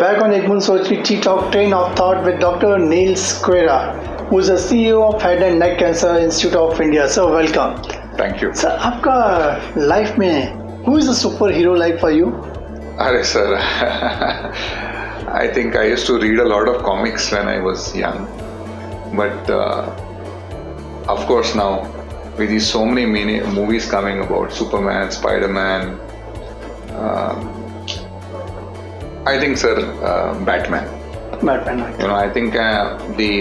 back on Boond Soch ttalk Train of Thought with Dr. Neil Sequeira, who is the CEO of Head and Neck Cancer Institute of India. So welcome. Thank you. Sir, आपका life में who is a superhero like for you? Arey sir, I think I used to read a lot of comics when I was young, but of course now with these so many movies coming about Superman, Spider-Man, I think sir, Batman. Batman. You know, I think the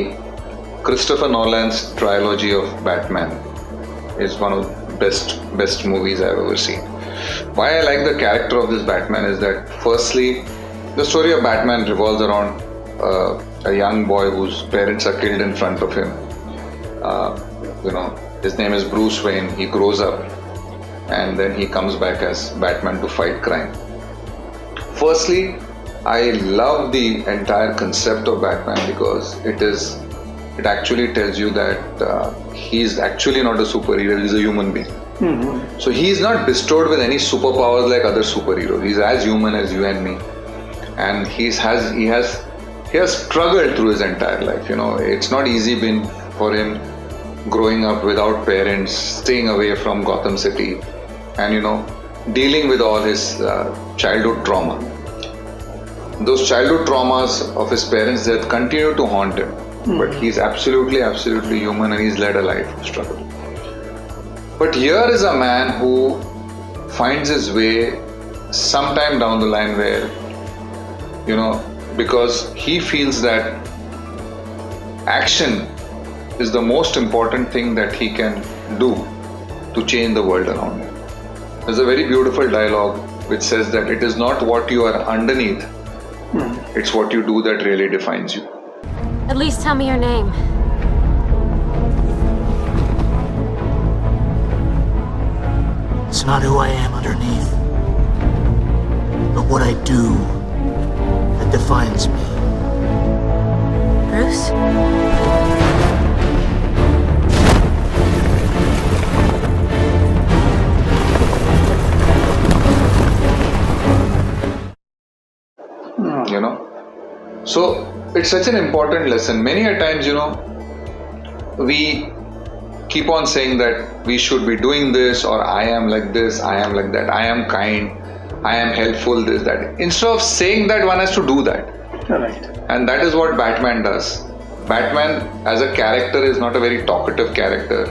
Christopher Nolan's trilogy of Batman is one of the best movies I've ever seen. Why I like the character of this Batman is that firstly, the story of Batman revolves around a young boy whose parents are killed in front of him. His name is Bruce Wayne. He grows up and then he comes back as Batman to fight crime. Firstly, I love the entire concept of Batman because it actually tells you that he's actually not a superhero, he's a human being. Mm-hmm. So he's not bestowed with any superpowers like other superheroes. He's as human as you and me, and he has struggled through his entire life. You know, it's not easy been for him growing up without parents, staying away from Gotham City, and dealing with all his childhood trauma. Those childhood traumas of his parents that continue to haunt him. But he's absolutely human and he's led a life of struggle. But here is a man who finds his way sometime down the line where, because he feels that action is the most important thing that he can do to change the world around him. There's a very beautiful dialogue which says that it is not what you are underneath, it's what you do that really defines you. At least tell me your name. It's not who I am underneath, but what I do that defines me. Bruce? So it's such an important lesson. Many a times, we keep on saying that we should be doing this, or I am like this, I am like that, I am kind, I am helpful, this, that. Instead of saying that, one has to do that. Right. And that is what Batman does. Batman as a character is not a very talkative character.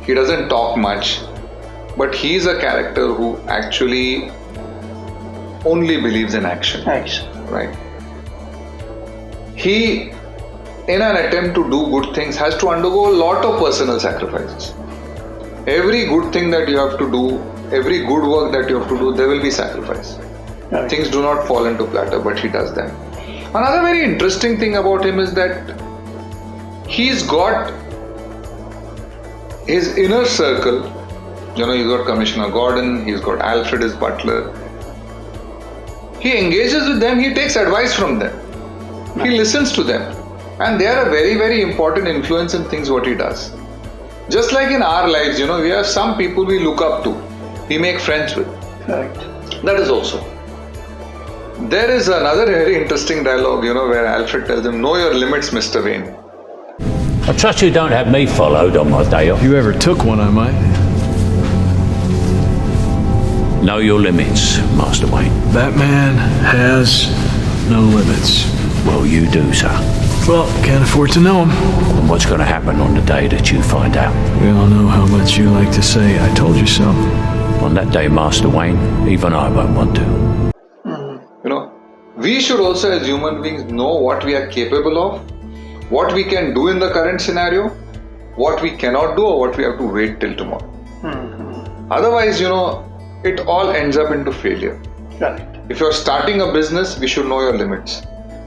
He doesn't talk much, but he is a character who actually only believes in action. Right. He, in an attempt to do good things, has to undergo a lot of personal sacrifices. Every good thing that you have to do, every good work that you have to do, there will be sacrifice. Right. Things do not fall into platter, but he does that. Another very interesting thing about him is that he's got his inner circle. He's got Commissioner Gordon, he's got Alfred, his butler. He engages with them, he takes advice from them. He listens to them, and they are a very, very important influence in things what he does. Just like in our lives, we have some people we look up to, we make friends with. Right. That is also. There is another very interesting dialogue, where Alfred tells him, "Know your limits, Mr. Wayne." I trust you don't have me followed on my day off. If you ever took one, I might. Know your limits, Master Wayne. Batman has no limits. Well, you do, sir. Well, can't afford to know them. And what's going to happen on the day that you find out? We all know how much you like to say, "I told you so." On that day, Master Wayne, even I won't want to. We should also as human beings know what we are capable of, what we can do in the current scenario, what we cannot do, or what we have to wait till tomorrow. Otherwise, it all ends up into failure. Correct. If you're starting a business, we should know your limits.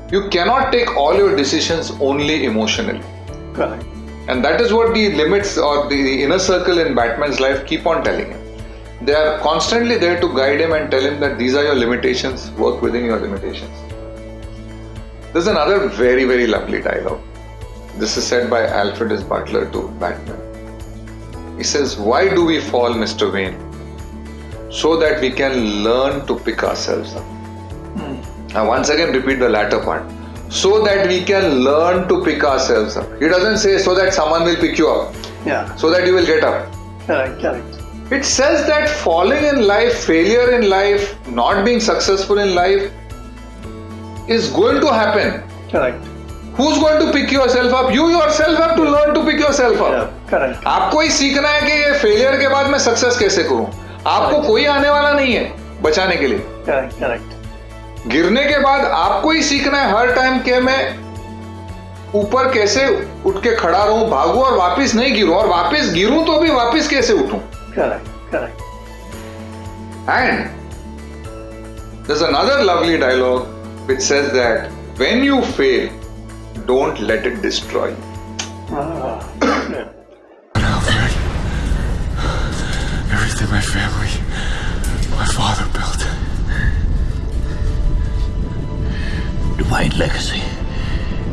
You cannot take all your decisions only emotionally. Correct. And that is what the limits or the inner circle in Batman's life keep on telling him. They are constantly there to guide him and tell him that these are your limitations, work within your limitations. There's another very, very lovely dialogue. This is said by Alfred his butler to Batman. He says, "Why do we fall, Mr. Wayne? So that we can learn to pick ourselves up." I once again repeat the latter part. So that we can learn to pick ourselves up. He doesn't say so that someone will pick you up. Yeah. So that you will get up. Correct. It says that falling in life, failure in life, not being successful in life is going to happen. Correct. Who's going to pick yourself up? You yourself have to learn to pick yourself up. Yeah, correct. आपको ही सीखना है कि ये failure के बाद मैं success कैसे करूं. आपको कोई आने वाला नहीं है बचाने के लिए. Correct. गिरने के बाद आपको ही सीखना है हर टाइम कि मैं ऊपर कैसे उठ के खड़ा रहूं, भागूं और वापस नहीं गिरूं, और वापस गिरूं तो भी वापस कैसे उठूं. Correct. And there's another lovely dialogue which says that when you fail, don't let it destroy you. Alfred, everything my family, my father built. The Wright legacy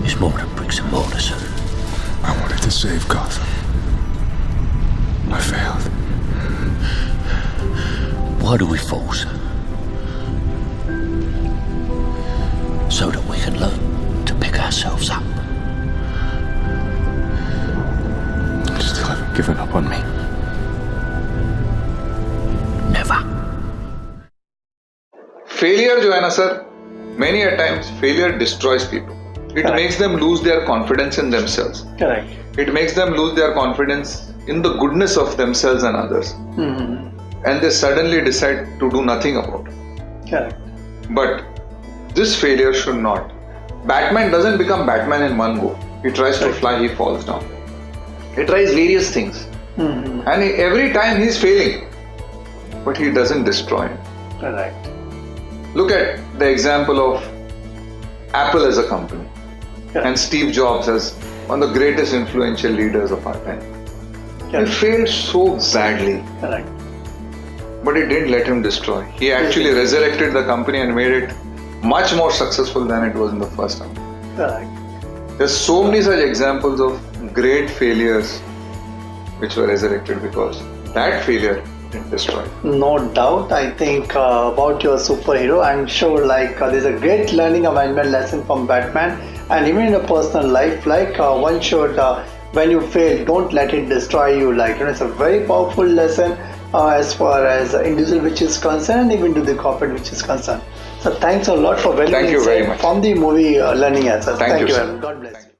is more than bricks and mortar, son. I wanted to save Gotham. I failed. Why do we fall, son? So that we can learn to pick ourselves up. You still haven't given up on me. Never. Failure जो है ना sir, many a times failure destroys people. It makes them lose their confidence in themselves. Correct. It makes them lose their confidence in the goodness of themselves and others. And they suddenly decide to do nothing about it. Correct. But this failure should not. Batman doesn't become Batman in one go. He tries to fly, he falls down. He tries various things. And every time he's failing. But he doesn't destroy it. Correct. Look at the example of Apple as a company. And Steve Jobs as one of the greatest influential leaders of our time. He failed so badly. Correct. But it didn't let him destroy. He actually resurrected the company and made it much more successful than it was in the first time. Correct. There's so many such examples of great failures which were resurrected because that failure didn't destroy. No doubt. I think about your superhero, I'm sure there's a great learning management lesson from Batman, and even in a personal life, one should when you fail, don't let it destroy you. It's a very powerful lesson as far as the individual which is concerned, even to the corporate which is concerned. So thanks a lot for Thank you very much. from the movie Learning as well. Thank you, sir. God bless you.